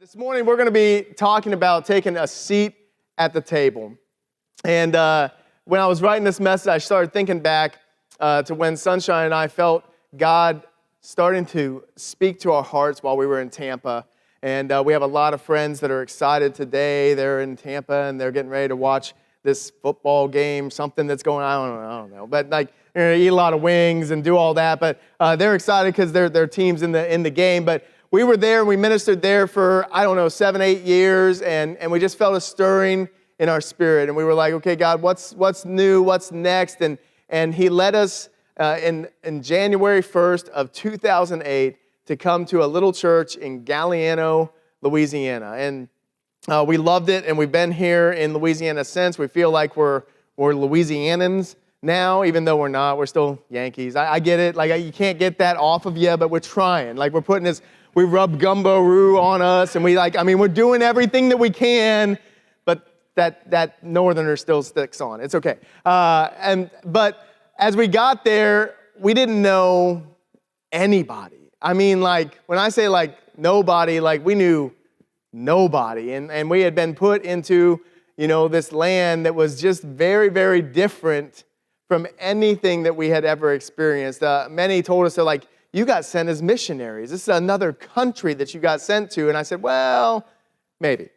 This morning we're going to be talking about taking a seat at the table. And when I was writing this message, I started thinking back to when Sunshine and I felt God starting to speak to our hearts while we were in Tampa. And we have a lot of friends that are excited today. They're in Tampa and they're getting ready to watch this football game, something that's going on, I don't know. But like, they're going to eat a lot of wings and do all that. But they're excited because their team's in the game. But we were there and we ministered there for, 7, 8 years. And we just felt a stirring in our spirit. And we were like, okay, God, what's new? What's next? And he led us in January 1st of 2008 to come to a little church in Galliano, Louisiana. And we loved it, and we've been here in Louisiana since. We feel like we're Louisianans now, even though we're not. We're still Yankees. I get it. Like, you can't get that off of you, but we're trying. Like, we're putting this, we rub gumbo roux on us, and we're doing everything that we can, but that northerner still sticks on. It's okay. But as we got there, we didn't know anybody. I mean, like, when I say, like, nobody, like, we knew nobody. And we had been put into, this land that was just very, very different from anything that we had ever experienced. Many told us, they're like, you got sent as missionaries. This is another country that you got sent to. And I said, well, maybe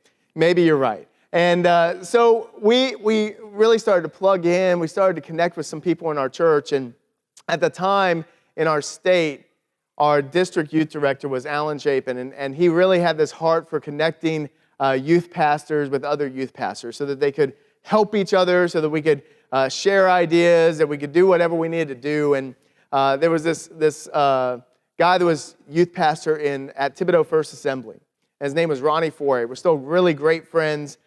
you're right. And so we really started to plug in. We started to connect with some people in our church. And at the time in our state, our district youth director was Alan Chapin, and he really had this heart for connecting youth pastors with other youth pastors so that they could help each other, so that we could share ideas, that we could do whatever we needed to do. And there was this guy that was youth pastor at Thibodeau First Assembly. And his name was Ronnie Foray. We're still really great friends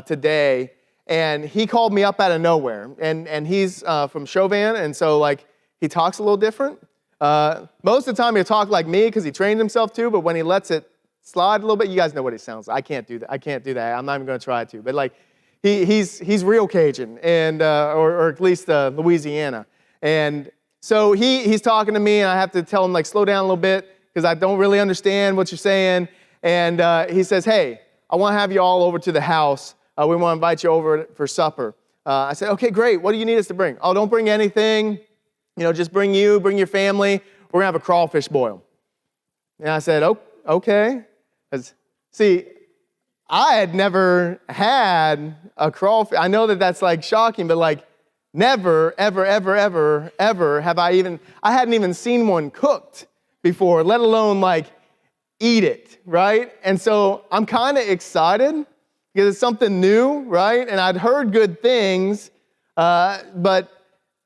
today. And he called me up out of nowhere. And he's from Chauvin, and so like he talks a little different. Most of the time he'll talk like me because he trained himself to, but when he lets it slide a little bit, you guys know what he sounds like. I can't do that. I'm not even going to try to. But like he's real Cajun and or at least Louisiana. And so he's talking to me, and I have to tell him like slow down a little bit because I don't really understand what you're saying. And he says, "Hey, I want to have you all over to the house. We want to invite you over for supper." I said, "Okay, great. What do you need us to bring?" "Oh, don't bring anything. Just bring your family. We're going to have a crawfish boil." And I said, "Oh, okay." See, I had never had a crawfish. I know that that's like shocking, but like never, ever, ever, ever, ever have I hadn't even seen one cooked before, let alone like eat it, right? And so I'm kind of excited because it's something new, right? And I'd heard good things, but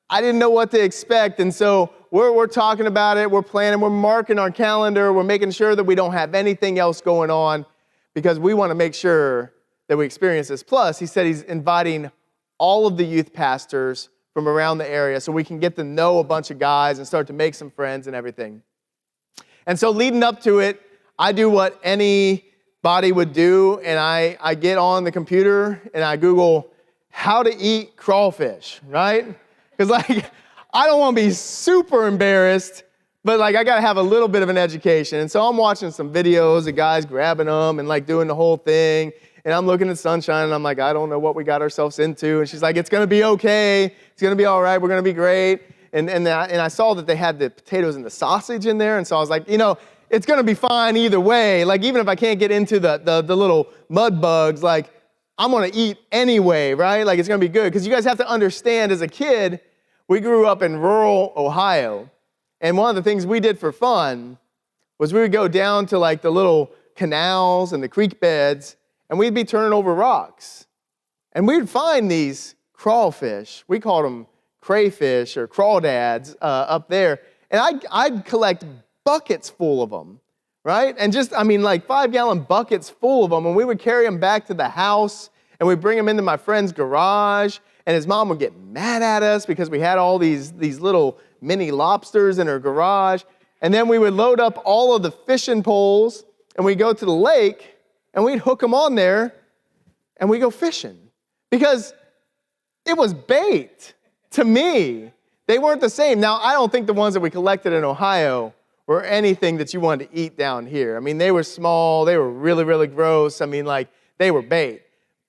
I didn't know what to expect. And so we're talking about it, we're planning, we're marking our calendar, we're making sure that we don't have anything else going on because we want to make sure that we experience this. Plus, he said he's inviting all of the youth pastors from around the area so we can get to know a bunch of guys and start to make some friends and everything. And so leading up to it, I do what anybody would do, and I get on the computer and I Google how to eat crawfish, right? Because, like, I don't want to be super embarrassed, but, like, I got to have a little bit of an education. And so I'm watching some videos of guys grabbing them and, like, doing the whole thing. And I'm looking at Sunshine, and I'm like, I don't know what we got ourselves into. And she's like, it's going to be okay. It's going to be all right. We're going to be great. And I saw that they had the potatoes and the sausage in there. And so I was like, it's going to be fine either way. Like, even if I can't get into the little mud bugs, like, I'm going to eat anyway, right? Like, it's going to be good. Because you guys have to understand, as a kid, we grew up in rural Ohio, and one of the things we did for fun was we would go down to like the little canals and the creek beds, and we'd be turning over rocks. And we'd find these crawfish. We called them crayfish or crawdads up there. And I'd collect buckets full of them, right? And just, like 5-gallon buckets full of them, and we would carry them back to the house, and we'd bring them into my friend's garage. And his mom would get mad at us because we had all these little mini lobsters in her garage. And then we would load up all of the fishing poles, and we'd go to the lake, and we'd hook them on there, and we'd go fishing. Because it was bait to me. They weren't the same. Now, I don't think the ones that we collected in Ohio were anything that you wanted to eat down here. I mean, they were small. They were really, really gross. I mean, like, they were bait.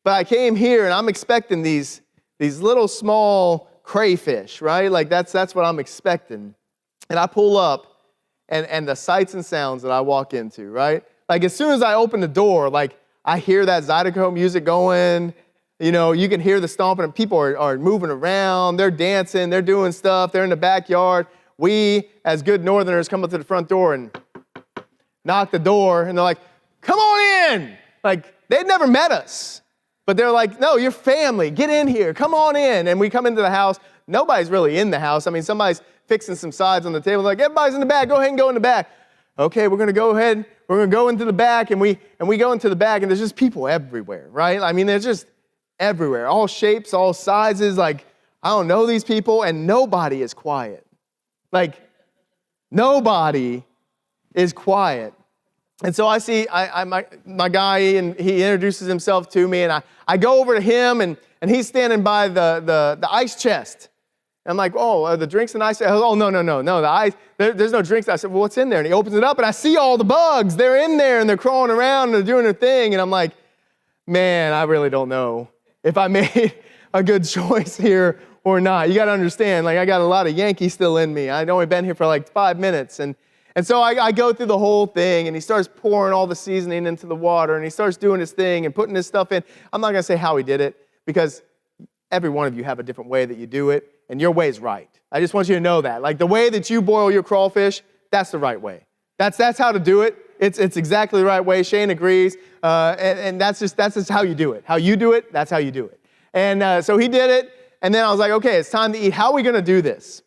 But I came here, and I'm expecting these little small crayfish, right? Like, that's what I'm expecting. And I pull up, and the sights and sounds that I walk into, right? Like, as soon as I open the door, like, I hear that Zydeco music going. You know, you can hear the stomping, and people are moving around. They're dancing. They're doing stuff. They're in the backyard. We, as good Northerners, come up to the front door and knock the door, and they're like, come on in. Like, they'd never met us. But they're like, no, you're family. Get in here. Come on in. And we come into the house. Nobody's really in the house. I mean, somebody's fixing some sides on the table. Like, everybody's in the back. Go ahead and go in the back. Okay, we're going to go ahead. We're going to go into the back, and we go into the back, and there's just people everywhere, right? I mean, there's just everywhere. All shapes, all sizes. Like, I don't know these people, and nobody is quiet. Like, nobody is quiet. And so I see my guy, and he introduces himself to me, and I go over to him, and he's standing by the ice chest. And I'm like, oh, are the drinks in ice? Oh, no, the ice, there's no drinks. I said, well, what's in there? And he opens it up, and I see all the bugs. They're in there, and they're crawling around, and they're doing their thing. And I'm like, man, I really don't know if I made a good choice here or not. You got to understand, like, I got a lot of Yankee still in me. I'd only been here for like 5 minutes. And so I go through the whole thing, and he starts pouring all the seasoning into the water, and he starts doing his thing and putting his stuff in. I'm not going to say how he did it, because every one of you have a different way that you do it, and your way is right. I just want you to know that. Like, the way that you boil your crawfish, that's the right way. That's how to do it. It's exactly the right way. Shane agrees, and that's just how you do it. How you do it, that's how you do it. And so he did it, and then I was like, okay, it's time to eat. How are we going to do this?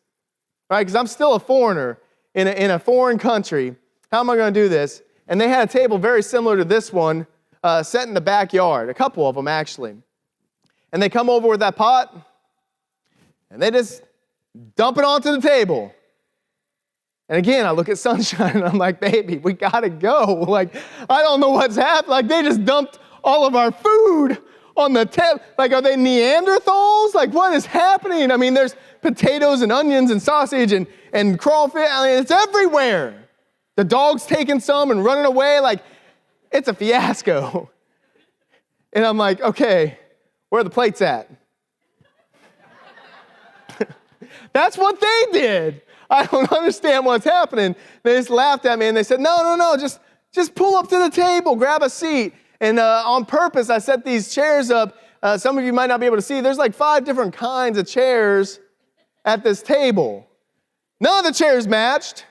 Right? Because I'm still a foreigner in a foreign country. How am I going to do this? And they had a table very similar to this one set in the backyard, a couple of them actually. And they come over with that pot, and they just dump it onto the table. And again, I look at Sunshine, and I'm like, baby, we got to go. Like, I don't know what's happened. Like, they just dumped all of our food on the table. Like, are they Neanderthals? Like, what is happening? I mean, there's potatoes and onions and sausage and crawfish. I mean, it's everywhere. The dog's taking some and running away. Like, it's a fiasco. And I'm like, okay, where are the plates at? That's what they did. I don't understand what's happening. They just laughed at me, and they said, no, just pull up to the table, grab a seat. And on purpose, I set these chairs up. Some of you might not be able to see. There's like 5 different kinds of chairs at this table. None of the chairs matched.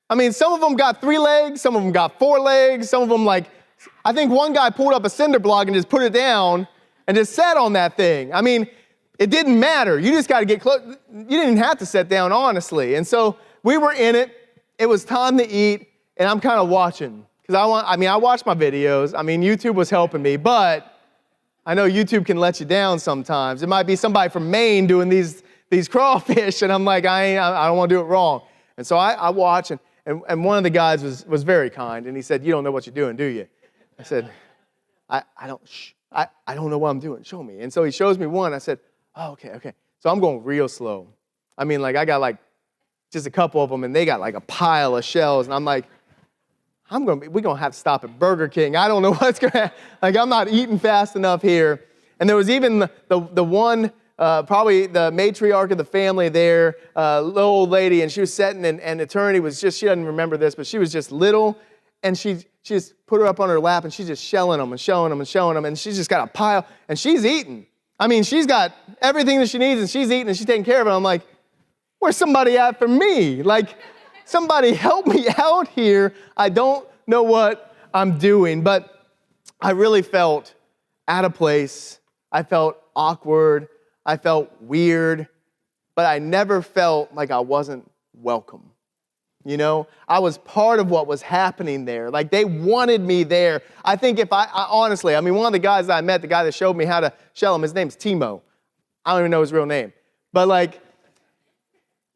I mean, some of them got 3 legs. Some of them got 4 legs. Some of them, like, I think one guy pulled up a cinder block and just put it down and just sat on that thing. I mean, it didn't matter. You just got to get close. You didn't have to sit down, honestly. And so we were in it. It was time to eat, and I'm kind of watching. Because I watch my videos. I mean, YouTube was helping me, but I know YouTube can let you down sometimes. It might be somebody from Maine doing these crawfish, and I'm like, I don't want to do it wrong. And so I watch, and one of the guys was very kind, and he said, you don't know what you're doing, do you? I said, I don't know what I'm doing. Show me. And so he shows me one. I said, oh, okay. So I'm going real slow. I mean, like, I got like just a couple of them, and they got like a pile of shells, and I'm like, we're going to have to stop at Burger King. I don't know what's going to happen. Like, I'm not eating fast enough here. And there was even the one, probably the matriarch of the family there, little old lady, and she was sitting, and Eternity was just, she doesn't remember this, but she was just little, and she just put her up on her lap, and she's just shelling them, and she's just got a pile, and she's eating. I mean, she's got everything that she needs, and she's eating, and she's taking care of it. I'm like, where's somebody at for me? Like, somebody help me out here. I don't know what I'm doing, but I really felt out of place. I felt awkward. I felt weird, but I never felt like I wasn't welcome. You know, I was part of what was happening there. Like, they wanted me there. I think if I honestly, I mean, one of the guys that I met, the guy that showed me how to shell him, his name's Timo. I don't even know his real name. But like,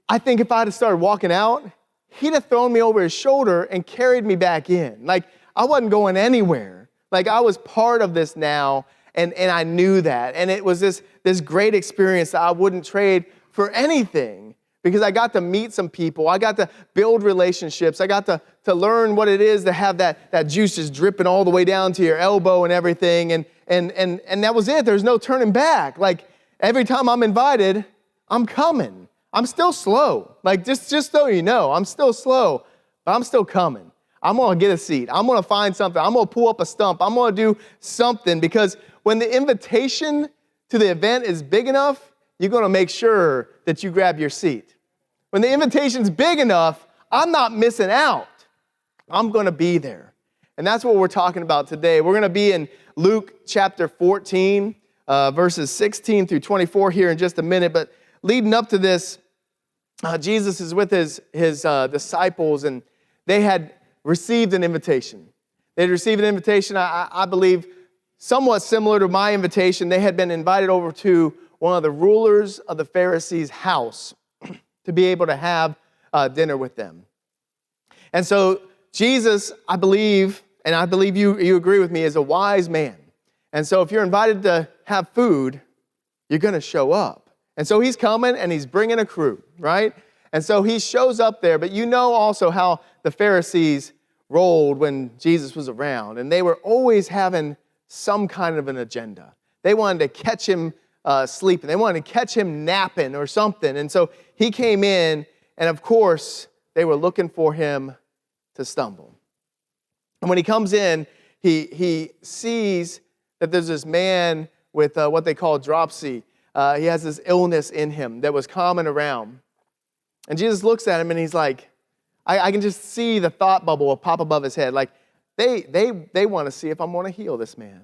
I think if I had started walking out, he'd have thrown me over his shoulder and carried me back in. Like, I wasn't going anywhere. Like, I was part of this now, and I knew that. And it was this great experience that I wouldn't trade for anything. because I got to meet some people. I got to build relationships. I got to learn what it is to have that juice just dripping all the way down to your elbow and everything. And that was it. There's no turning back. Like, every time I'm invited, I'm coming. I'm still slow. Like, just so you know, I'm still slow, but I'm still coming. I'm going to get a seat. I'm going to find something. I'm going to pull up a stump. I'm going to do something, because when the invitation to the event is big enough, you're going to make sure that you grab your seat. When the invitation's big enough, I'm not missing out. I'm going to be there. And that's what we're talking about today. We're going to be in Luke chapter 14, verses 16 through 24 here in just a minute. But leading up to this, Jesus is with his disciples, and they had received an invitation. They had received an invitation, I believe, somewhat similar to my invitation. They had been invited over to one of the rulers of the Pharisees' house to be able to have dinner with them. And so Jesus, I believe, and I believe you agree with me, is a wise man. And so if you're invited to have food, you're going to show up. And so he's coming and he's bringing a crew, right? And so he shows up there. But you know also how the Pharisees rolled when Jesus was around. And they were always having some kind of an agenda. They wanted to catch him sleeping. They wanted to catch him napping or something. And so he came in, and of course, they were looking for him to stumble. And when he comes in, he sees that there's this man with what they call dropsy. He has this illness in him that was common around. And Jesus looks at him and he's like, I can just see the thought bubble pop above his head. Like, they want to see if I'm going to heal this man.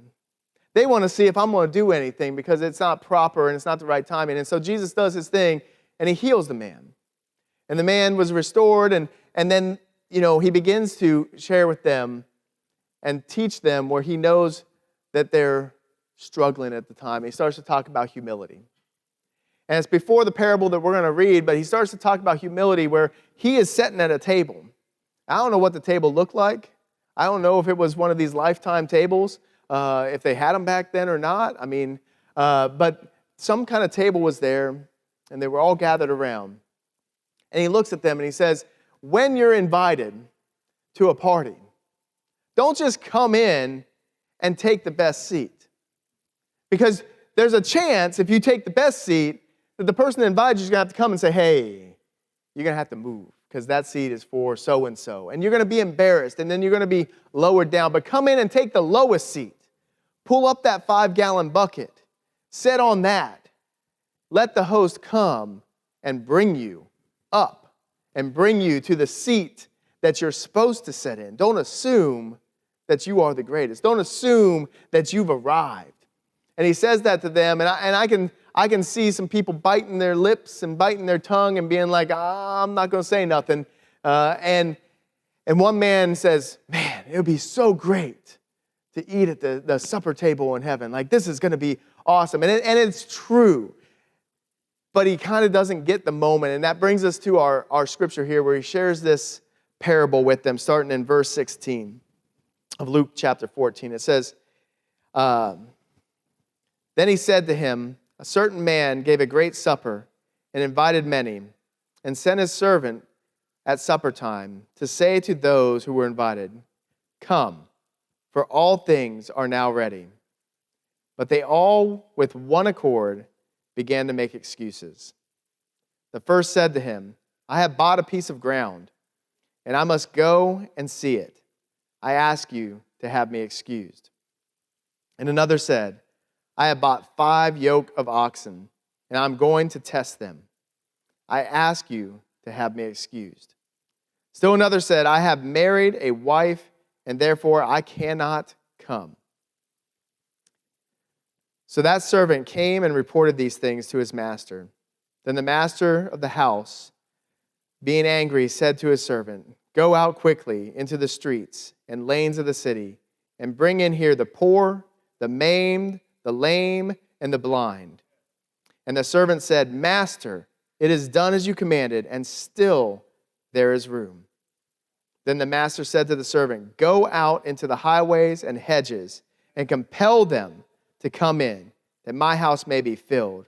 They want to see if I'm going to do anything, because it's not proper and it's not the right timing. And so Jesus does his thing and he heals the man. And the man was restored, and then, he begins to share with them and teach them where he knows that they're struggling at the time. He starts to talk about humility. And it's before the parable that we're going to read, but he starts to talk about humility where he is sitting at a table. I don't know what the table looked like. I don't know if it was one of these lifetime tables, if they had them back then or not. But some kind of table was there, and they were all gathered around. And he looks at them and he says, when you're invited to a party, don't just come in and take the best seat. Because there's a chance, if you take the best seat, that the person that invited you is going to have to come and say, hey, you're going to have to move, because that seat is for so-and-so. And you're going to be embarrassed, and then you're going to be lowered down. But come in and take the lowest seat. Pull up that 5-gallon bucket. Sit on that. Let the host come and bring you up and bring you to the seat that you're supposed to sit in. Don't assume that you are the greatest. Don't assume that you've arrived. And he says that to them, and I can see some people biting their lips and biting their tongue and being like, I'm not going to say nothing. And one man says, man, it would be so great to eat at the supper table in heaven. Like, this is going to be awesome. And it's true. But he kind of doesn't get the moment. And that brings us to our scripture here, where he shares this parable with them, starting in verse 16 of Luke chapter 14. It says, then he said to him, a certain man gave a great supper and invited many, and sent his servant at supper time to say to those who were invited, come, for all things are now ready. But they all, with one accord, began to make excuses. The first said to him, I have bought a piece of ground, and I must go and see it. I ask you to have me excused. And another said, I have bought 5 yoke of oxen, and I'm going to test them. I ask you to have me excused. Still another said, I have married a wife, and therefore I cannot come. So that servant came and reported these things to his master. Then the master of the house, being angry, said to his servant, go out quickly into the streets and lanes of the city, and bring in here the poor, the maimed, the lame, and the blind. And the servant said, Master, it is done as you commanded, and still there is room. Then the master said to the servant, go out into the highways and hedges, and compel them to come in, that my house may be filled.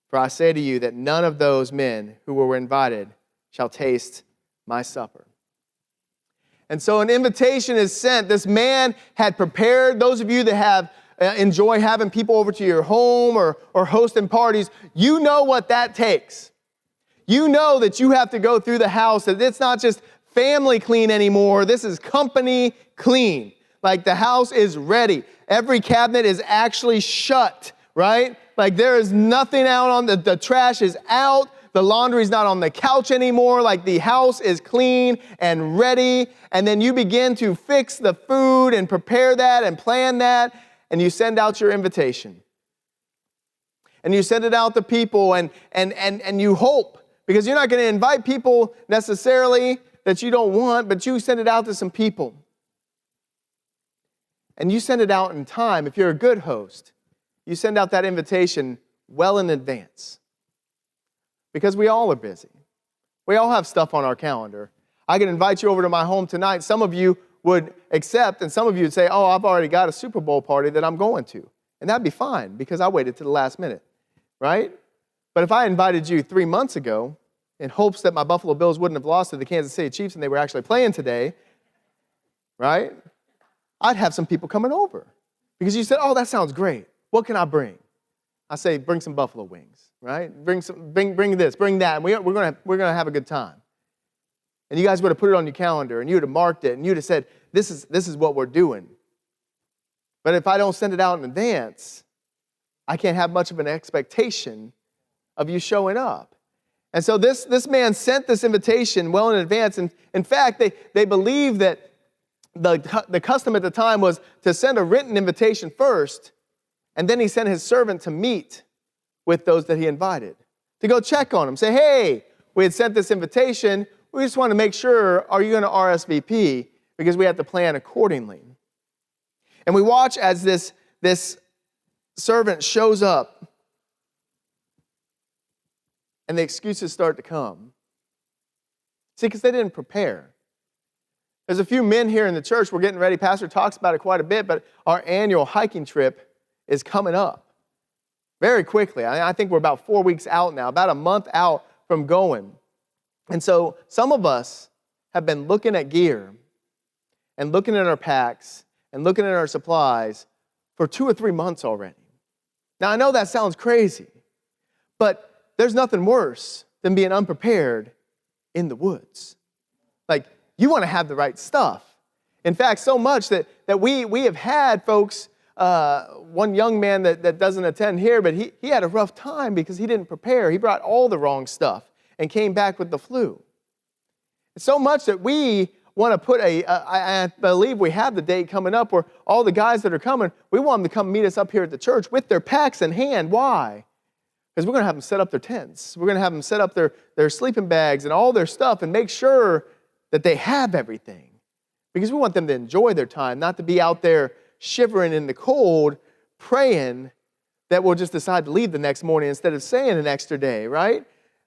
For I say to you that none of those men who were invited shall taste my supper. And so an invitation is sent. This man had prepared. Those of you that have enjoy having people over to your home or hosting parties, you know what that takes. You know that you have to go through the house, that it's not just family clean anymore. This is company clean. Like the house is ready. Every cabinet is actually shut, right? Like there is nothing out on the trash is out. The laundry's not on the couch anymore. Like the house is clean and ready. And then you begin to fix the food and prepare that and plan that. And you send out your invitation. And you send it out to people and you hope, because you're not going to invite people necessarily that you don't want, but you send it out to some people. And you send it out in time. If you're a good host, you send out that invitation well in advance. Because we all are busy. We all have stuff on our calendar. I can invite you over to my home tonight. Some of you would accept, and some of you would say, oh, I've already got a Super Bowl party that I'm going to. And that'd be fine, because I waited to the last minute, right? But if I invited you 3 months ago in hopes that my Buffalo Bills wouldn't have lost to the Kansas City Chiefs and they were actually playing today, right? I'd have some people coming over. Because you said, oh, that sounds great. What can I bring? I say, bring some buffalo wings, right? Bring this, bring that, and we're gonna have a good time. And you guys would have put it on your calendar, and you would have marked it, and you'd have said, this is what we're doing. But if I don't send it out in advance, I can't have much of an expectation of you showing up. And so this man sent this invitation well in advance. And in fact, they believed that the custom at the time was to send a written invitation first, and then he sent his servant to meet with those that he invited, to go check on them, say, hey, we had sent this invitation. We just want to make sure, are you going to RSVP? Because we have to plan accordingly. And we watch as this servant shows up, and the excuses start to come. See, because they didn't prepare. There's a few men here in the church. We're getting ready. Pastor talks about it quite a bit, but our annual hiking trip is coming up very quickly. I think we're about 4 weeks out now, about a month out from going. And so some of us have been looking at gear and looking at our packs and looking at our supplies for 2 or 3 months already. Now, I know that sounds crazy, but there's nothing worse than being unprepared in the woods. Like, you want to have the right stuff. In fact, so much that we have had folks, one young man that doesn't attend here, but he had a rough time because he didn't prepare. He brought all the wrong stuff and came back with the flu. So much that we want to put I believe we have the date coming up where all the guys that are coming, we want them to come meet us up here at the church with their packs in hand. Why? Because we're going to have them set up their tents. We're going to have them set up their sleeping bags and all their stuff and make sure that they have everything. Because we want them to enjoy their time, not to be out there shivering in the cold, praying that we'll just decide to leave the next morning instead of staying an extra day, right?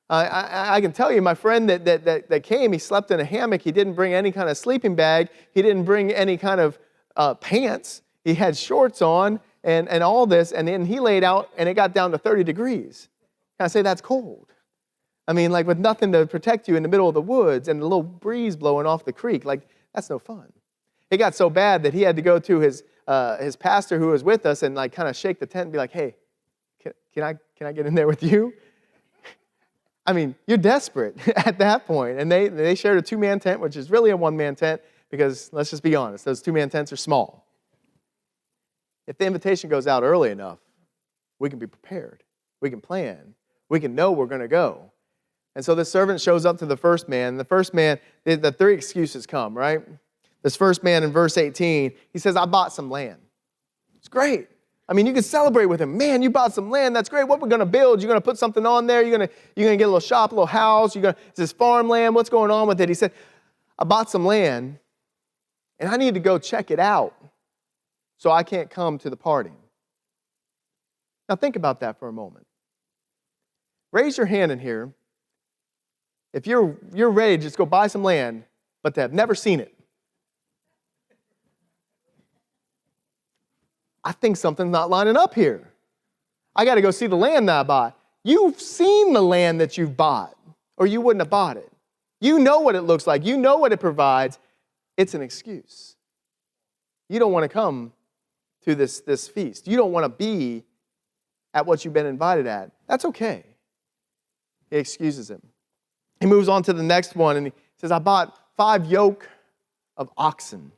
I can tell you, my friend that came, he slept in a hammock. He didn't bring any kind of sleeping bag. He didn't bring any kind of pants. He had shorts on and all this, and then he laid out, and it got down to 30 degrees. And I say, that's cold. I mean, like with nothing to protect you in the middle of the woods and a little breeze blowing off the creek, like that's no fun. It got so bad that he had to go to his pastor who was with us and like kind of shake the tent and be like, hey, can I get in there with you? I mean, you're desperate at that point. And they shared a 2-man tent, which is really a 1-man tent because let's just be honest, those 2-man tents are small. If the invitation goes out early enough, we can be prepared. We can plan. We can know we're going to go. And so the servant shows up to the first man. The first man, the 3 excuses come, right? This first man in verse 18, he says, I bought some land. It's great. I mean, you can celebrate with him. Man, you bought some land. That's great. What we're going to build? You're going to put something on there? You're going to get a little shop, a little house? Is this farmland? What's going on with it? He said, I bought some land, and I need to go check it out, so I can't come to the party. Now, think about that for a moment. Raise your hand in here if you're ready to just go buy some land, but to have never seen it. I think something's not lining up here. I got to go see the land that I bought. You've seen the land that you've bought, or you wouldn't have bought it. You know what it looks like. You know what it provides. It's an excuse. You don't want to come to this feast. You don't want to be at what you've been invited at. That's okay. He excuses him. He moves on to the next one, and he says, I bought 5 yoke of oxen.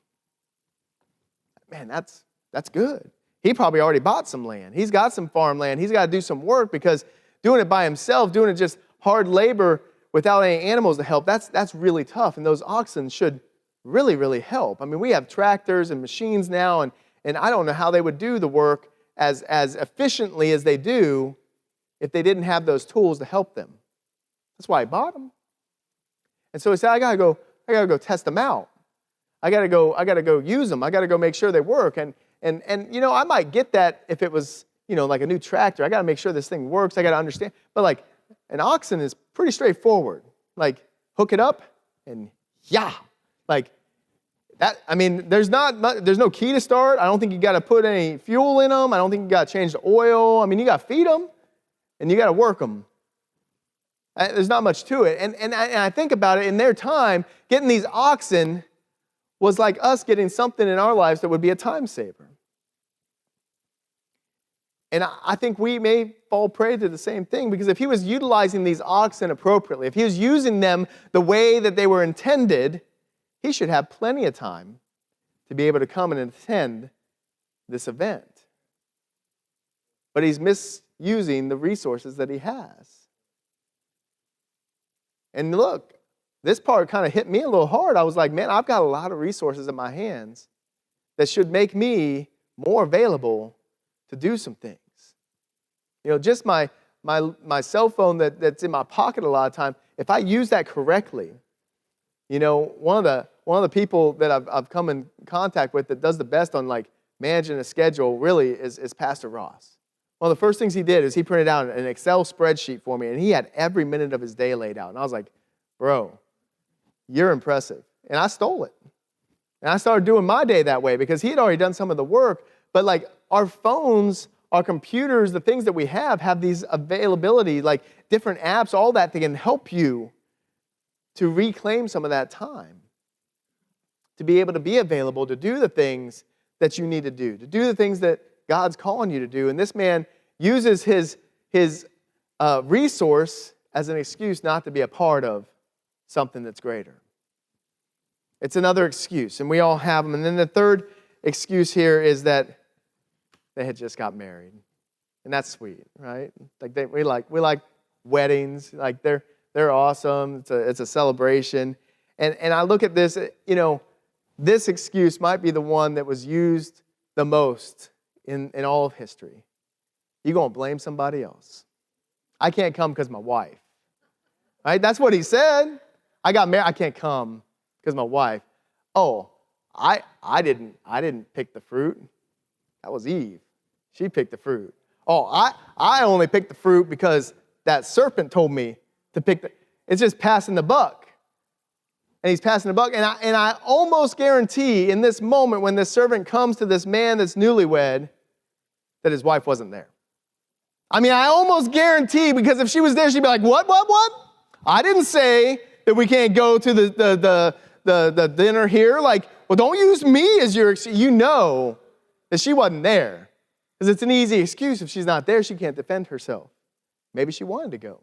Man, that's good. He probably already bought some land. He's got some farmland. He's got to do some work, because doing it by himself, doing it just hard labor without any animals to help, that's really tough. And those oxen should really, really help. I mean, we have tractors and machines now, and I don't know how they would do the work as efficiently as they do if they didn't have those tools to help them. That's why he bought them. And so he said, I gotta go test them out. I gotta go use them. I gotta go make sure they work. And I might get that if it was, like a new tractor. I gotta make sure this thing works. I gotta understand. But like an oxen is pretty straightforward. Like, hook it up and like that. I mean, there's no key to start. I don't think you gotta put any fuel in them. I don't think you gotta change the oil. I mean, you gotta feed them and you gotta work them. There's not much to it. And I think about it, in their time, getting these oxen was like us getting something in our lives that would be a time saver. And I think we may fall prey to the same thing, because if he was utilizing these oxen appropriately, if he was using them the way that they were intended, he should have plenty of time to be able to come and attend this event. But he's misusing the resources that he has. And look, this part kind of hit me a little hard. I was like, man, I've got a lot of resources in my hands that should make me more available to do some things. Just my cell phone that's in my pocket a lot of time, if I use that correctly, one of the people that I've come in contact with that does the best on like managing a schedule really is Pastor Ross. One of the first things he did is he printed out an Excel spreadsheet for me, and he had every minute of his day laid out. And I was like, bro, you're impressive. And I stole it. And I started doing my day that way, because he had already done some of the work. But like our phones, our computers, the things that we have these availability, like different apps, all that can help you to reclaim some of that time, to be able to be available, to do the things that you need to do the things that God's calling you to do. And this man uses his resource as an excuse not to be a part of something that's greater. It's another excuse, and we all have them. And then the third excuse here is that they had just got married. And that's sweet, right? Like we like weddings. Like they're awesome. It's a celebration. And I look at this, this excuse might be the one that was used the most in all of history. You're going to blame somebody else. I can't come because my wife. Right? That's what he said. I got married. I can't come because my wife. Oh, I didn't pick the fruit. That was Eve. She picked the fruit. Oh, I only picked the fruit because that serpent told me to pick the. It's just passing the buck. And he's passing the buck. And I almost guarantee in this moment when this servant comes to this man that's newlywed that his wife wasn't there. I mean, I almost guarantee, because if she was there, she'd be like, what? I didn't say that we can't go to the dinner here. Like, well, don't use me as your excuse. You know that she wasn't there. Because it's an easy excuse. If she's not there, she can't defend herself. Maybe she wanted to go.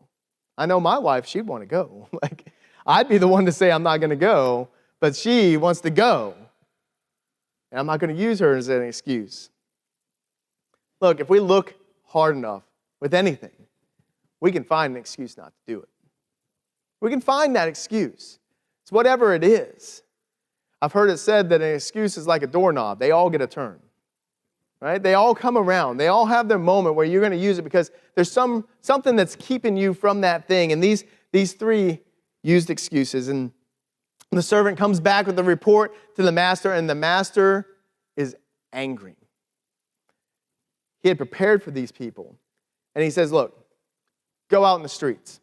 I know my wife, she'd want to go. Like, I'd be the one to say I'm not going to go, but she wants to go. And I'm not going to use her as an excuse. Look, if we look hard enough with anything, we can find an excuse not to do it. We can find that excuse. It's whatever it is. I've heard it said that an excuse is like a doorknob. They all get a turn. Right? They all come around. They all have their moment where you're going to use it because there's something that's keeping you from that thing. And these three used excuses. And the servant comes back with a report to the master, and the master is angry. He had prepared for these people. And he says, look, go out in the streets.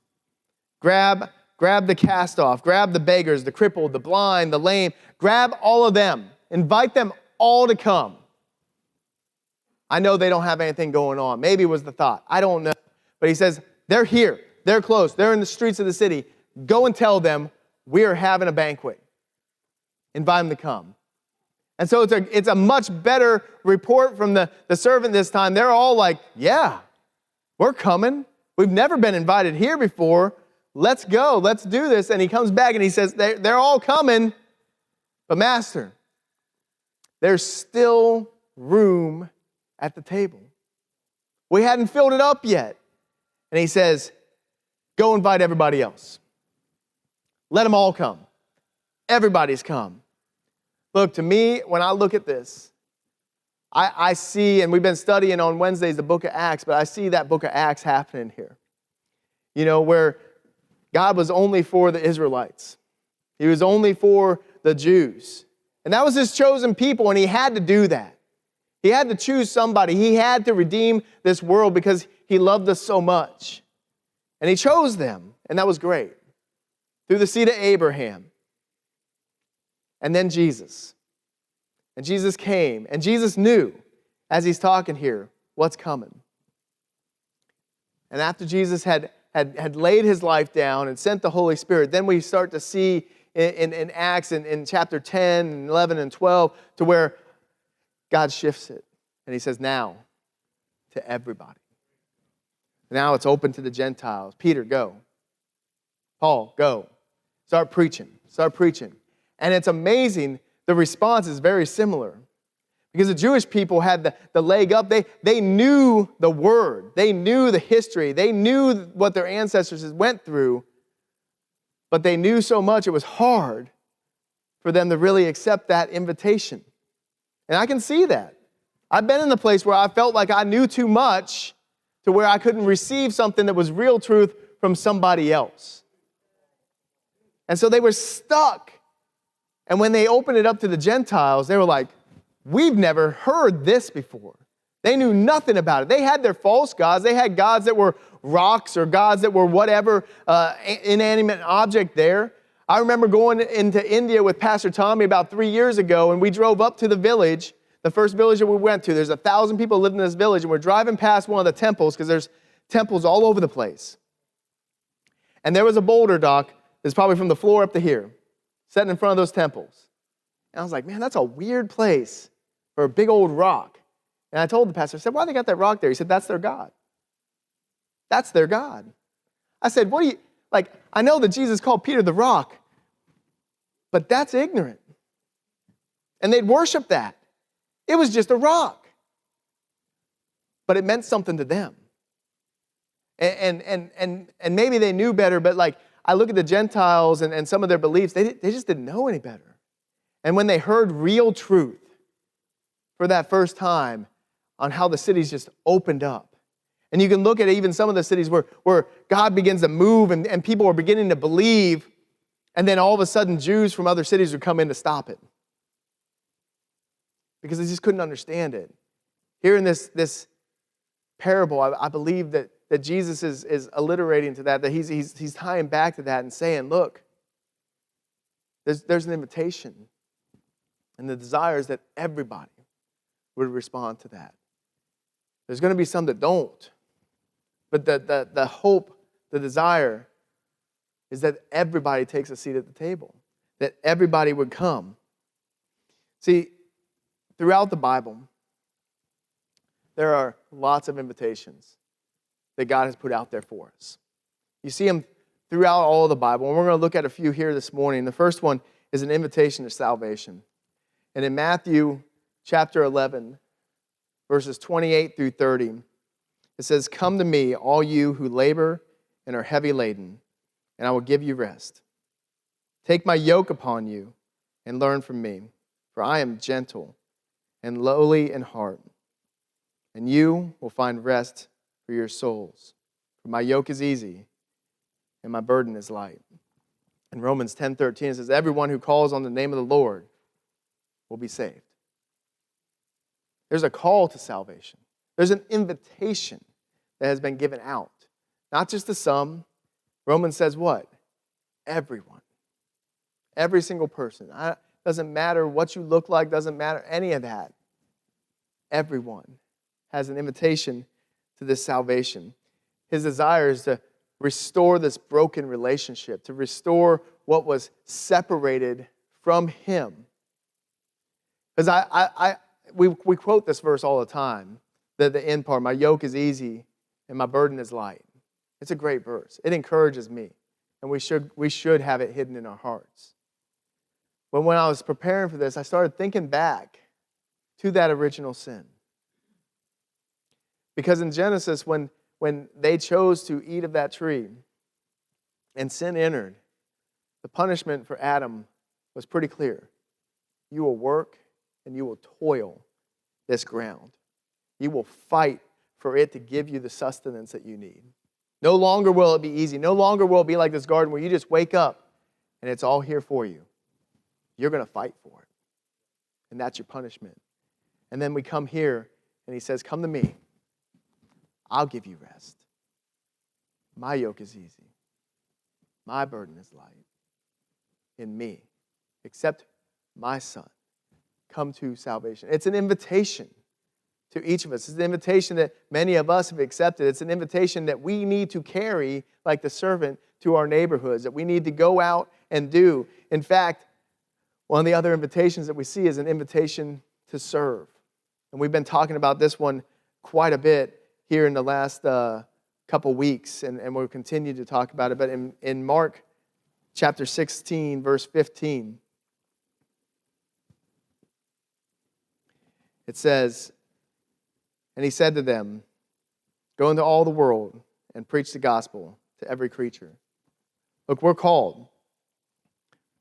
Grab the cast off. Grab the beggars, the crippled, the blind, the lame. Grab all of them. Invite them all to come. I know they don't have anything going on. Maybe it was the thought. I don't know. But he says, they're here. They're close. They're in the streets of the city. Go and tell them we are having a banquet. Invite them to come. And so it's a much better report from the servant this time. They're all like, yeah, we're coming. We've never been invited here before. Let's go. Let's do this. And he comes back and he says, they're all coming. But Master, there's still room at the table. We hadn't filled it up yet. And he says, go invite everybody else. Let them all come. Everybody's come. Look, to me, when I look at this, I see, and we've been studying on Wednesdays the book of Acts, but I see that book of Acts happening here. You know, where God was only for the Israelites. He was only for the Jews. And that was his chosen people, and he had to do that. He had to choose somebody. He had to redeem this world because he loved us so much. And he chose them, and that was great. Through the seed of Abraham. And then Jesus. And Jesus came. And Jesus knew, as he's talking here, what's coming. And after Jesus had laid his life down and sent the Holy Spirit, then we start to see in Acts in chapter 10, and 11, and 12, to where God shifts it. And he says, now, to everybody. Now it's open to the Gentiles. Peter, go. Paul, go. Start preaching. Start preaching. And it's amazing, the response is very similar. Because the Jewish people had the leg up. They knew the word. They knew the history. They knew what their ancestors went through. But they knew so much it was hard for them to really accept that invitation. And I can see that. I've been in the place where I felt like I knew too much to where I couldn't receive something that was real truth from somebody else. And so they were stuck. And when they opened it up to the Gentiles, they were like, we've never heard this before. They knew nothing about it. They had their false gods. They had gods that were rocks or gods that were whatever inanimate object there. I remember going into India with Pastor Tommy about 3 years ago, and we drove up to the village, the first village that we went to. There's 1,000 people living in this village, and we're driving past one of the temples because there's temples all over the place. And there was a boulder, Doc, that's probably from the floor up to here, sitting in front of those temples. And I was like, man, that's a weird place for a big old rock. And I told the pastor, I said, why they got that rock there? He said, that's their God. That's their God. I said, what do you, like, I know that Jesus called Peter the rock, but that's ignorant. And they'd worship that. It was just a rock. But it meant something to them. And maybe they knew better, but like, I look at the Gentiles and some of their beliefs, they just didn't know any better. And when they heard real truth for that first time on how the cities just opened up, and you can look at even some of the cities where God begins to move and people are beginning to believe, and then all of a sudden Jews from other cities would come in to stop it because they just couldn't understand it. Here in this parable, I believe that Jesus is alliterating to that he's tying back to that and saying, look, there's an invitation. And the desire is that everybody would respond to that. There's going to be some that don't. But the hope, the desire, is that everybody takes a seat at the table. That everybody would come. See, throughout the Bible, there are lots of invitations that God has put out there for us. You see them throughout all of the Bible, and we're going to look at a few here this morning. The first one is an invitation to salvation. And in Matthew chapter 11, verses 28 through 30, it says, come to me, all you who labor and are heavy laden, and I will give you rest. Take my yoke upon you and learn from me, for I am gentle and lowly in heart, and you will find rest for your souls. For my yoke is easy and my burden is light. In Romans 10:13, it says, everyone who calls on the name of the Lord will be saved. There's a call to salvation. There's an invitation that has been given out. Not just to some. Romans says what? Everyone. Every single person. Doesn't matter what you look like, doesn't matter any of that. Everyone has an invitation to this salvation. His desire is to restore this broken relationship, to restore what was separated from Him. Because we quote this verse all the time, the end part, my yoke is easy and my burden is light. It's a great verse. It encourages me, and we should have it hidden in our hearts. But when I was preparing for this, I started thinking back to that original sin. Because in Genesis, when they chose to eat of that tree and sin entered, the punishment for Adam was pretty clear. You will work and you will toil this ground. You will fight for it to give you the sustenance that you need. No longer will it be easy. No longer will it be like this garden where you just wake up and it's all here for you. You're going to fight for it. And that's your punishment. And then we come here and He says, come to me. I'll give you rest. My yoke is easy. My burden is light. In me. Accept my Son. Come to salvation. It's an invitation to each of us. It's an invitation that many of us have accepted. It's an invitation that we need to carry, like the servant, to our neighborhoods, that we need to go out and do. In fact, one of the other invitations that we see is an invitation to serve. And we've been talking about this one quite a bit here in the last couple weeks, and we'll continue to talk about it. But in Mark chapter 16, verse 15, it says, and He said to them, go into all the world and preach the gospel to every creature. Look, we're called.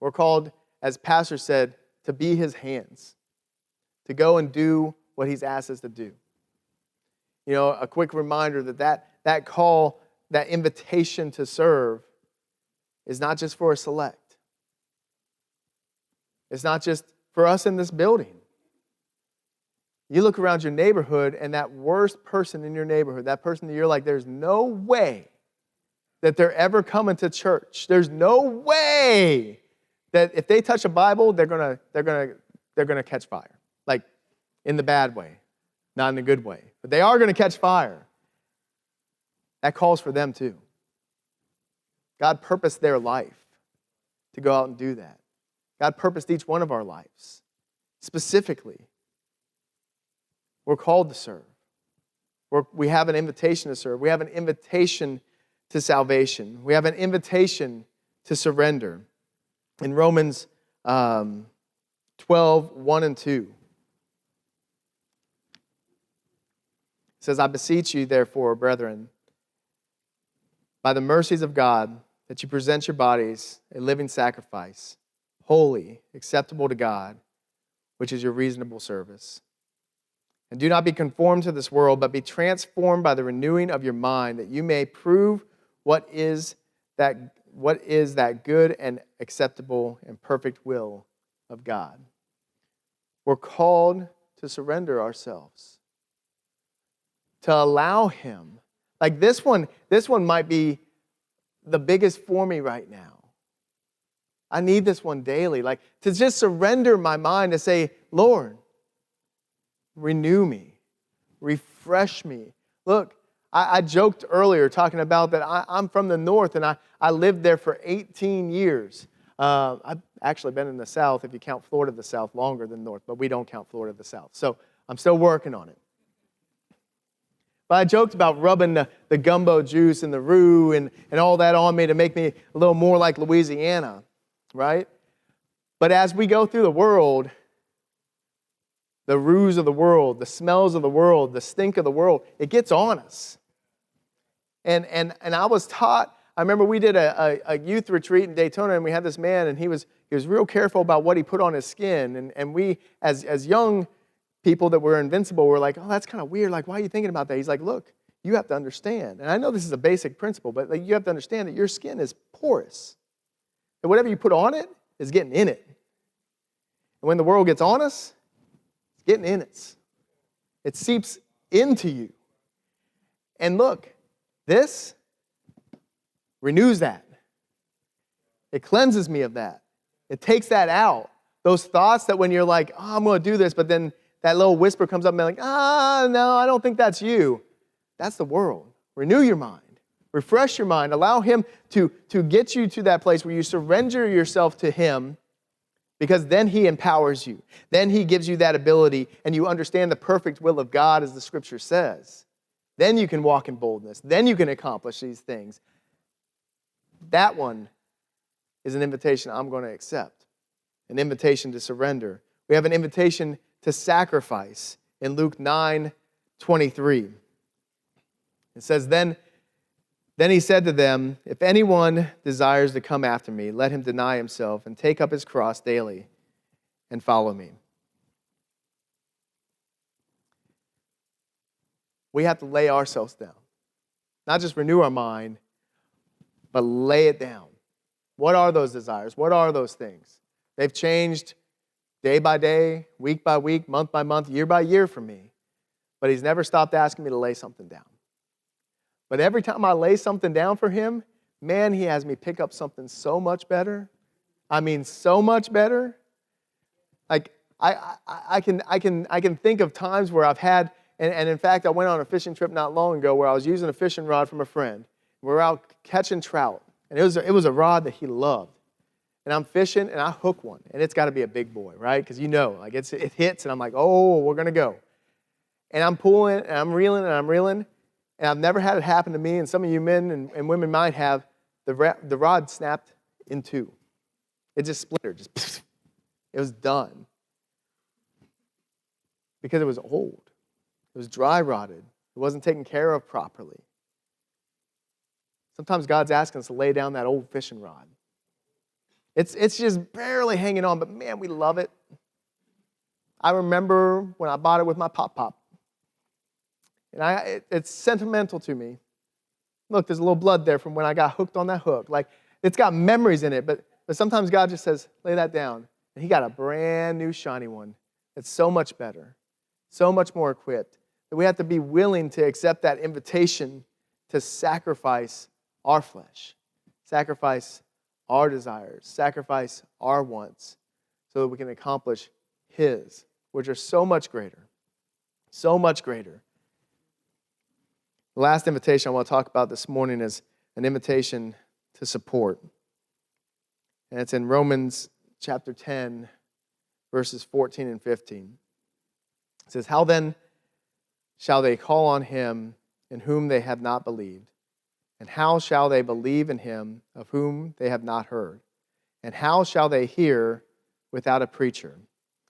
We're called, as Pastor said, to be His hands, to go and do what He's asked us to do. You know, a quick reminder that call, that invitation to serve is not just for a select. It's not just for us in this building. You look around your neighborhood, and that worst person in your neighborhood, that person that you're like, there's no way that they're ever coming to church. There's no way that if they touch a Bible, they're gonna catch fire. Like in the bad way, not in the good way. But they are gonna catch fire. That calls for them too. God purposed their life to go out and do that. God purposed each one of our lives specifically. We're called to serve. We have an invitation to serve. We have an invitation to salvation. We have an invitation to surrender. In Romans 12, 1 and 2, it says, I beseech you, therefore, brethren, by the mercies of God, that you present your bodies a living sacrifice, holy, acceptable to God, which is your reasonable service. And do not be conformed to this world, but be transformed by the renewing of your mind, that you may prove what is that good and acceptable and perfect will of God. We're called to surrender ourselves, to allow Him. Like this one might be the biggest for me right now. I need this one daily, like to just surrender my mind to say, Lord, renew me, refresh me. Look, I joked earlier talking about that I'm from the north and I lived there for 18 years. I've actually been in the south, if you count Florida the south, longer than north, but we don't count Florida the south. So I'm still working on it. But I joked about rubbing the gumbo juice and the roux and all that on me to make me a little more like Louisiana, right? But as we go through the world, the roux of the world, the smells of the world, the stink of the world, it gets on us. And I was taught, I remember we did a youth retreat in Daytona, and we had this man, and he was real careful about what he put on his skin. And we, as young people that were invincible, were like, oh, that's kind of weird. Like, why are you thinking about that? He's like, look, you have to understand. And I know this is a basic principle, but like, you have to understand that your skin is porous. And whatever you put on it is getting in it. And when the world gets on us, it's getting in it. It seeps into you. And look, this renews that. It cleanses me of that. It takes that out. Those thoughts that when you're like, oh, I'm going to do this, but then that little whisper comes up and you're like, no, I don't think that's you. That's the world. Renew your mind. Refresh your mind. Allow him to get you to that place where you surrender yourself to him, because then he empowers you. Then he gives you that ability, and you understand the perfect will of God, as the scripture says. Then you can walk in boldness. Then you can accomplish these things. That one is an invitation I'm going to accept, an invitation to surrender. We have an invitation to sacrifice in Luke 9:23. It says, Then he said to them, if anyone desires to come after me, let him deny himself and take up his cross daily and follow me. We have to lay ourselves down. Not just renew our mind, but lay it down. What are those desires? What are those things? They've changed day by day, week by week, month by month, year by year for me. But he's never stopped asking me to lay something down. But every time I lay something down for him, man, he has me pick up something so much better. I mean, so much better. Like, I can think of times where I've had, and in fact, I went on a fishing trip not long ago where I was using a fishing rod from a friend. We're out catching trout, and it was a rod that he loved. And I'm fishing, and I hook one, and it's got to be a big boy, right? Because like it hits, and I'm like, oh, we're going to go. And I'm pulling, and I'm reeling, and I've never had it happen to me, and some of you men and women might have. The rod snapped in two. It just splintered. It was done. Because it was old. It was dry rotted. It wasn't taken care of properly. Sometimes God's asking us to lay down that old fishing rod. It's just barely hanging on, but man, we love it. I remember when I bought it with my pop. And it's sentimental to me. Look, there's a little blood there from when I got hooked on that hook. Like, it's got memories in it, but sometimes God just says, lay that down. And he got a brand new shiny one. It's so much better, so much more equipped, that we have to be willing to accept that invitation to sacrifice our flesh, sacrifice our desires, sacrifice our wants, so that we can accomplish his, which are so much greater, so much greater. The last invitation I want to talk about this morning is an invitation to support. And it's in Romans chapter 10, verses 14 and 15. It says, how then shall they call on him in whom they have not believed? And how shall they believe in him of whom they have not heard? And how shall they hear without a preacher?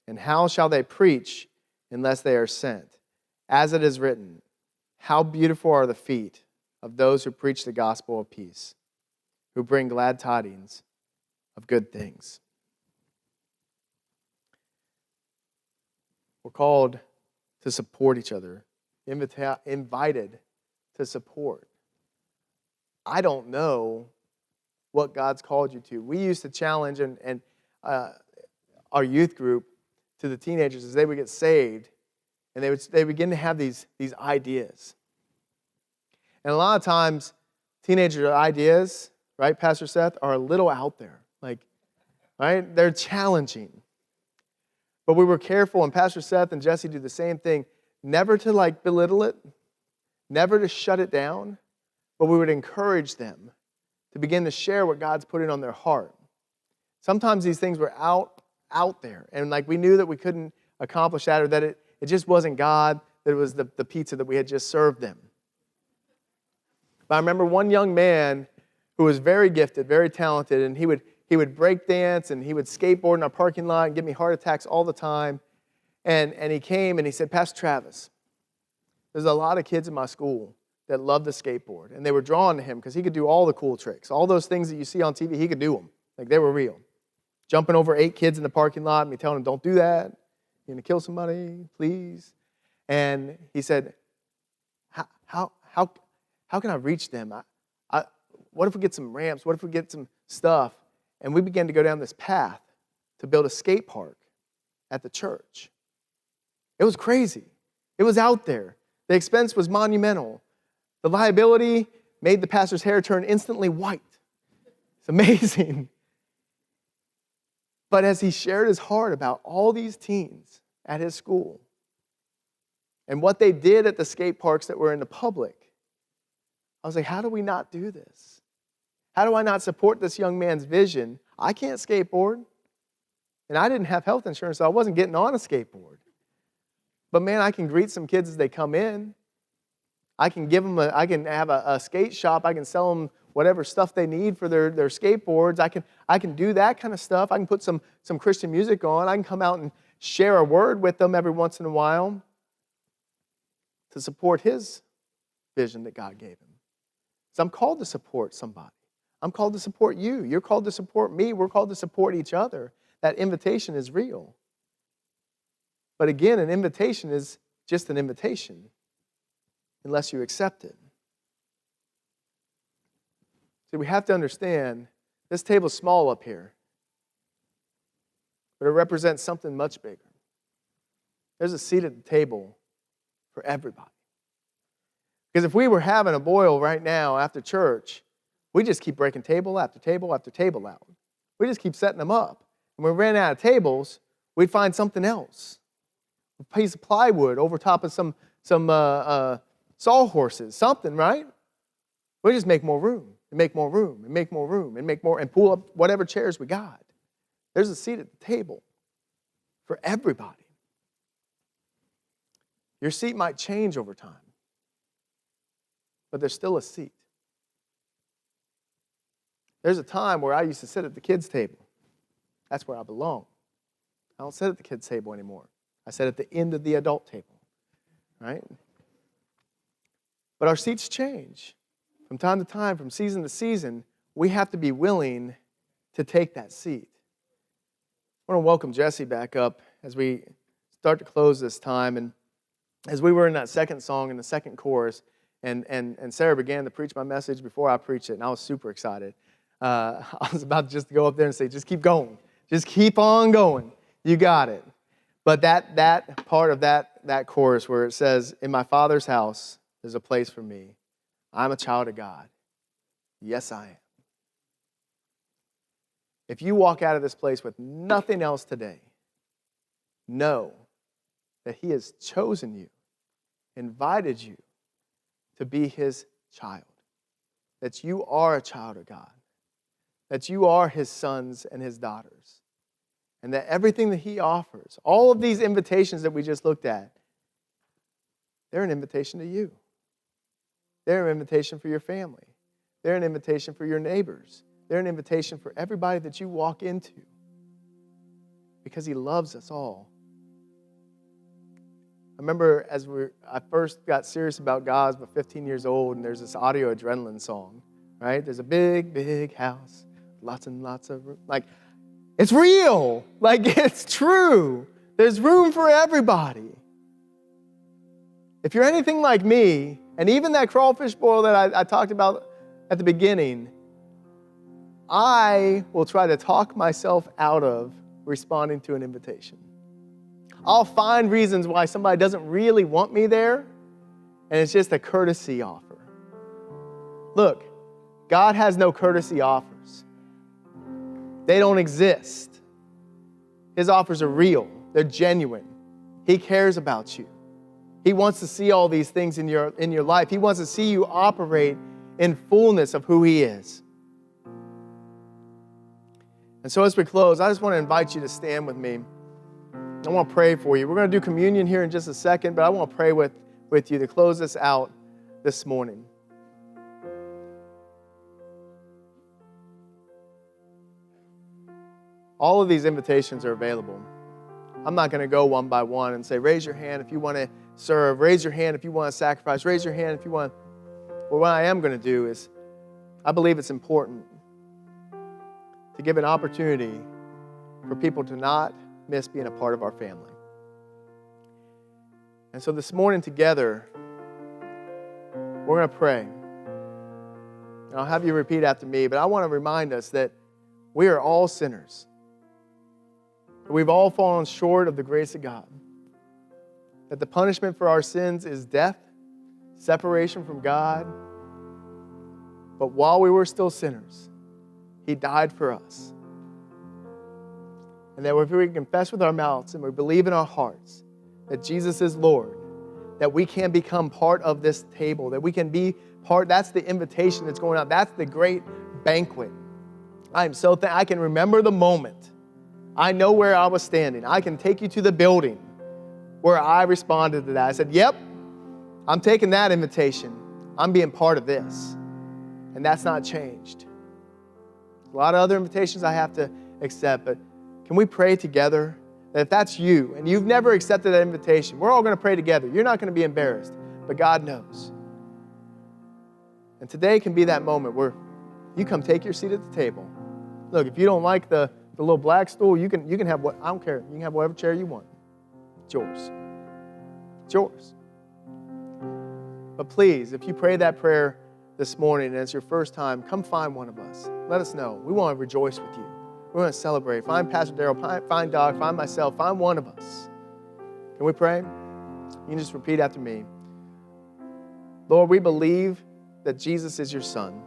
And how shall they preach unless they are sent? As it is written, how beautiful are the feet of those who preach the gospel of peace, who bring glad tidings of good things. We're called to support each other, invited to support. I don't know what God's called you to. We used to challenge our youth group to the teenagers as they would get saved, and they begin to have these ideas. And a lot of times, teenager ideas, right, Pastor Seth, are a little out there. Like, right? They're challenging. But we were careful, and Pastor Seth and Jesse do the same thing, never to belittle it, never to shut it down, but we would encourage them to begin to share what God's putting on their heart. Sometimes these things were out there, and we knew that we couldn't accomplish that, or that it just wasn't God, that it was the pizza that we had just served them. But I remember one young man who was very gifted, very talented, and he would break dance and he would skateboard in our parking lot and give me heart attacks all the time. And he came and he said, Pastor Travis, there's a lot of kids in my school that love the skateboard. And they were drawn to him because he could do all the cool tricks. All those things that you see on TV, he could do them. Like, they were real. Jumping over 8 kids in the parking lot and me telling them, don't do that. You're going to kill somebody, please. And he said, how can I reach them? What if we get some ramps? What if we get some stuff? And we began to go down this path to build a skate park at the church. It was crazy. It was out there. The expense was monumental. The liability made the pastor's hair turn instantly white. It's amazing. But as he shared his heart about all these teens at his school and what they did at the skate parks that were in the public, I was like, how do we not do this? How do I not support this young man's vision? I can't skateboard. And I didn't have health insurance, so I wasn't getting on a skateboard. But man, I can greet some kids as they come in. I can have a skate shop. I can sell them whatever stuff they need for their skateboards. I can do that kind of stuff. I can put some Christian music on. I can come out and share a word with them every once in a while to support his vision that God gave him. So I'm called to support somebody. I'm called to support you. You're called to support me. We're called to support each other. That invitation is real. But again, an invitation is just an invitation unless you accept it. See, we have to understand this table's small up here, but it represents something much bigger. There's a seat at the table for everybody. Because if we were having a boil right now after church, we just keep breaking table after table after table out. We just keep setting them up. And when we ran out of tables, we'd find something else. A piece of plywood over top of some sawhorses, something, right? We just make more room, and make more room, and make more room, and make more, and pull up whatever chairs we got. There's a seat at the table for everybody. Your seat might change over time, but there's still a seat. There's a time where I used to sit at the kids' table. That's where I belong. I don't sit at the kids' table anymore. I sit at the end of the adult table, right? But our seats change. From time to time, from season to season, we have to be willing to take that seat. I want to welcome Jesse back up as we start to close this time. And as we were in that second song in the second chorus, and Sarah began to preach my message before I preached it, and I was super excited. I was about to just go up there and say, just keep going. Just keep on going. You got it. But that part of that chorus where it says, in my Father's house, there's a place for me. I'm a child of God. Yes, I am. If you walk out of this place with nothing else today, know that He has chosen you, invited you to be His child, that you are a child of God, that you are His sons and His daughters, and that everything that He offers, all of these invitations that we just looked at, they're an invitation to you. They're an invitation for your family. They're an invitation for your neighbors. They're an invitation for everybody that you walk into, because He loves us all. I remember I first got serious about God, I was about 15 years old, and there's this Audio Adrenaline song, right? There's a big, big house, lots and lots of room. Like, it's real. Like, it's true. There's room for everybody. If you're anything like me, and even that crawfish boil that I talked about at the beginning, I will try to talk myself out of responding to an invitation. I'll find reasons why somebody doesn't really want me there, and it's just a courtesy offer. Look, God has no courtesy offers. They don't exist. His offers are real. They're genuine. He cares about you. He wants to see all these things in your life. He wants to see you operate in fullness of who He is. And so as we close, I just want to invite you to stand with me. I want to pray for you. We're going to do communion here in just a second, but I want to pray with you to close this out this morning. All of these invitations are available. I'm not going to go one by one and say, raise your hand if you want to serve. Raise your hand if you want to sacrifice. Raise your hand if you want. Well, what I am going to do is, I believe it's important to give an opportunity for people to not miss being a part of our family. And so this morning together, we're going to pray. And I'll have you repeat after me, but I want to remind us that we are all sinners. We've all fallen short of the grace of God. That the punishment for our sins is death, separation from God. But while we were still sinners, He died for us. And that if we confess with our mouths and we believe in our hearts that Jesus is Lord, that we can become part of this table, that we can be part. That's the invitation that's going out. That's the great banquet. I am so I can remember the moment. I know where I was standing. I can take you to the building where I responded to that. I said, yep, I'm taking that invitation. I'm being part of this. And that's not changed. A lot of other invitations I have to accept, but can we pray together that if that's you and you've never accepted that invitation, we're all going to pray together. You're not going to be embarrassed, but God knows. And today can be that moment where you come take your seat at the table. Look, if you don't like the little black stool, you can have what, I don't care. You can have whatever chair you want. It's yours. It's yours. But please, if you pray that prayer this morning and it's your first time, come find one of us. Let us know. We want to rejoice with you. We want to celebrate. Find Pastor Darrell, find Doc, find myself, find one of us. Can we pray? You can just repeat after me. Lord, we believe that Jesus is your Son,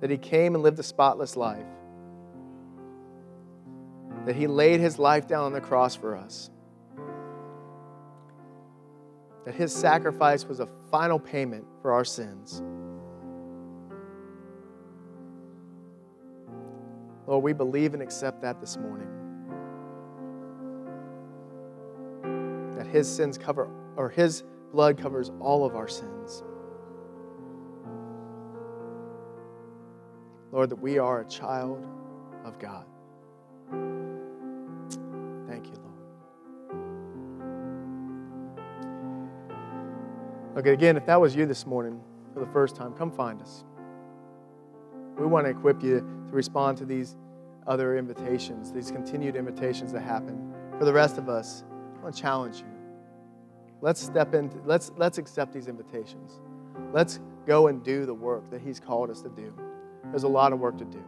that He came and lived a spotless life, that He laid His life down on the cross for us, that His sacrifice was a final payment for our sins. Lord, we believe and accept that this morning. That His sins cover, or His blood covers all of our sins. Lord, that we are a child of God. Thank you, Lord. Okay, again, if that was you this morning for the first time, come find us. We want to equip you to respond to these other invitations, these continued invitations that happen. For the rest of us, I want to challenge you. Let's accept these invitations. Let's go and do the work that He's called us to do. There's a lot of work to do.